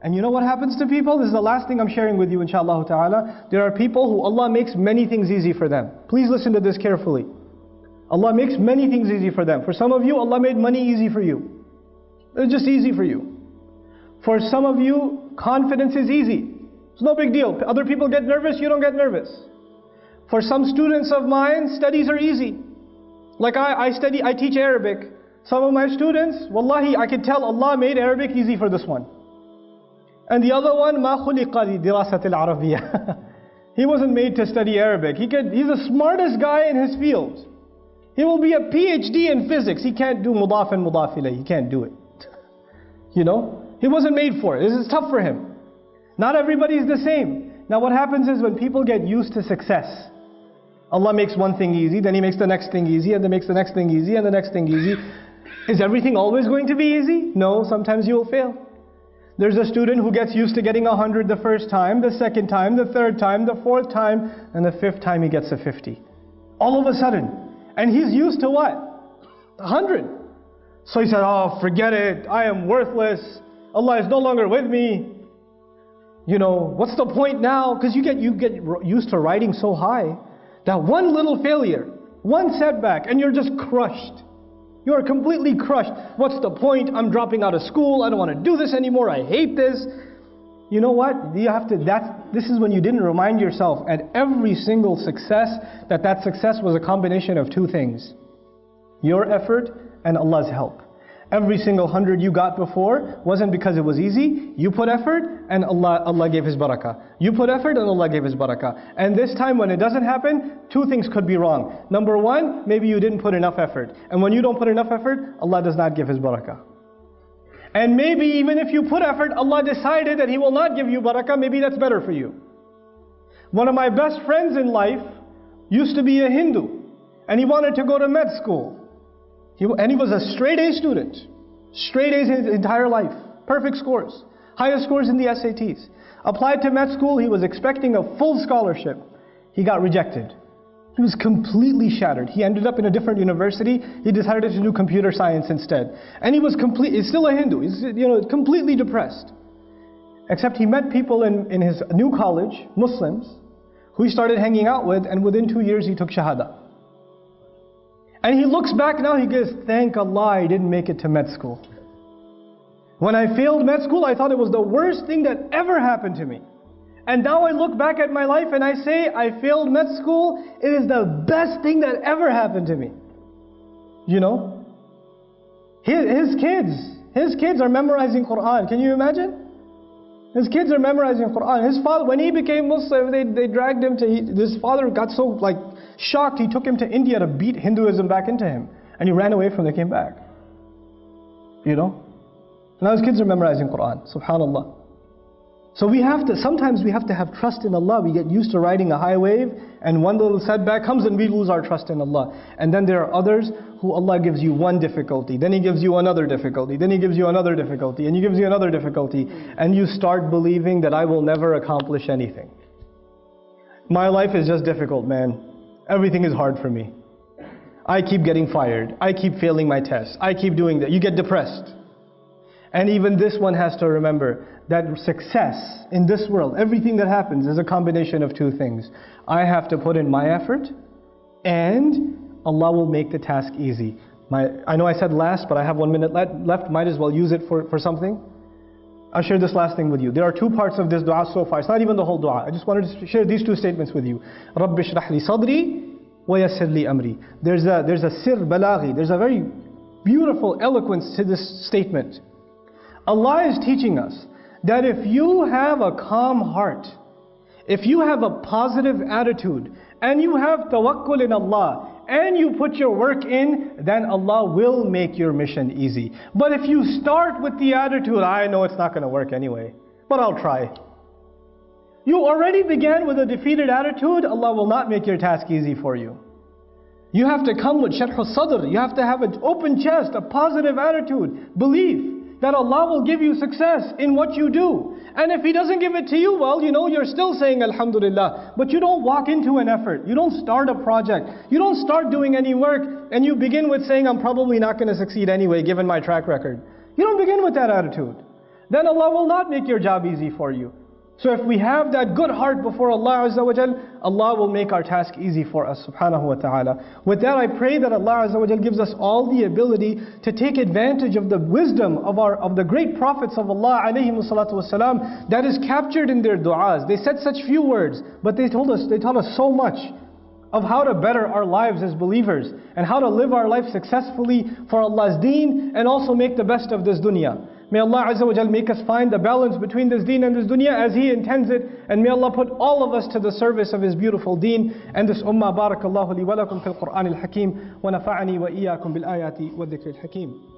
And you know what happens to people? This is the last thing I'm sharing with you, inshaAllah ta'ala. There are people who Allah makes many things easy for them. Please listen to this carefully. Allah makes many things easy for them. For some of you, Allah made money easy for you. It's just easy for you. For some of you, confidence is easy. It's no big deal. Other people get nervous, you don't get nervous. For some students of mine, studies are easy. Like I teach Arabic. Some of my students, wallahi, I can tell Allah made Arabic easy for this one. And the other one, مَا خُلِقَ لِدِرَاسَةِ الْعَرَبِيَّةِ He wasn't made to study Arabic. He's the smartest guy in his field. He will be a PhD in physics. He can't do mudaf and mudaf ilayh. He can't do it. You know? He wasn't made for it. This is tough for him. Not everybody is the same. Now what happens is when people get used to success, Allah makes one thing easy, then He makes the next thing easy, and then makes the next thing easy, and the next thing easy. Is everything always going to be easy? No, sometimes you will fail. There's a student who gets used to getting 100 the first time, the second time, the third time, the fourth time, and the fifth time he gets a 50. All of a sudden. And he's used to what? 100. So he said, oh, forget it. I am worthless. Allah is no longer with me. You know, what's the point now? Because you get used to riding so high that one little failure, one setback, and you're just crushed. You are completely crushed. What's the point? I'm dropping out of school. I don't want to do this anymore. I hate this. You know what? This is when you didn't remind yourself at every single success that success was a combination of two things. Your effort and Allah's help. Every single 100 you got before wasn't because it was easy. You put effort and Allah gave His barakah. You put effort and Allah gave His barakah. And this time when it doesn't happen, two things could be wrong. Number one, maybe you didn't put enough effort. And when you don't put enough effort, Allah does not give His barakah. And maybe even if you put effort, Allah decided that He will not give you barakah. Maybe that's better for you. One of my best friends in life used to be a Hindu. And he wanted to go to med school. And he was a straight A student. Straight A's his entire life. Perfect scores. Highest scores in the SATs. Applied to med school, he was expecting a full scholarship. He got rejected. He was completely shattered. He ended up in a different university. He decided to do computer science instead. And he's still a Hindu. He's completely depressed. Except he met people in his new college, Muslims, who he started hanging out with, and within 2 years he took Shahada. And he looks back now, he goes, thank Allah I didn't make it to med school. When I failed med school, I thought it was the worst thing that ever happened to me. And now I look back at my life and I say, I failed med school, it is the best thing that ever happened to me. You know? His kids are memorizing Quran. Can you imagine? His kids are memorizing Quran. His father, when he became Muslim, they dragged him to, his father got so shocked, he took him to India to beat Hinduism back into him. And he ran away from it, came back. You know? Now his kids are memorizing Quran. Subhanallah. So sometimes we have to have trust in Allah. We get used to riding a high wave, and one little setback comes and we lose our trust in Allah. And then there are others who Allah gives you one difficulty, then He gives you another difficulty, then He gives you another difficulty, and He gives you another difficulty, and you start believing that I will never accomplish anything. My life is just difficult, man. Everything is hard for me. I keep getting fired. I keep failing my tests. I keep doing that. You get depressed. And even this one has to remember that success in this world, everything that happens is a combination of two things. I have to put in my effort, and Allah will make the task easy. I know I said last, but I have 1 minute left. Might as well use it for something. I'll share this last thing with you. There are two parts of this dua so far. It's not even the whole dua. I just wanted to share these two statements with you. رَبِّ اشْرَحْ لِي صَدْرِي وَيَسِّرْ لِي أَمْرِي. There's a sir balaghi. There's a very beautiful eloquence to this statement. Allah is teaching us that if you have a calm heart, if you have a positive attitude, and you have tawakkul in Allah, and you put your work in, then Allah will make your mission easy. But if you start with the attitude, I know it's not going to work anyway, but I'll try. You already began with a defeated attitude, Allah will not make your task easy for you. You have to come with sharh al-sadr. You have to have an open chest, a positive attitude, belief that Allah will give you success in what you do. And if He doesn't give it to you, well, you're still saying Alhamdulillah. But you don't walk into an effort. You don't start a project. You don't start doing any work. And you begin with saying, I'm probably not going to succeed anyway, given my track record. You don't begin with that attitude. then Allah will not make your job easy for you. So if we have that good heart before Allah Azza wa Jal, Allah will make our task easy for us, subhanahu wa ta'ala. With that, I pray that Allah Azza wa Jal gives us all the ability to take advantage of the wisdom of the great prophets of Allah alayhimu salatu wasalam, that is captured in their du'as. They said such few words, but they taught us so much of how to better our lives as believers, and how to live our life successfully for Allah's deen, and also make the best of this dunya. May Allah Azza wa Jal make us find the balance between this deen and this dunya as He intends it. And may Allah put all of us to the service of His beautiful deen and this ummah. Barakallahu li wa lakum fil Qur'an al-Hakim. Wa nafa'ani wa iyyakum bil ayati wa dhikr al-Hakim.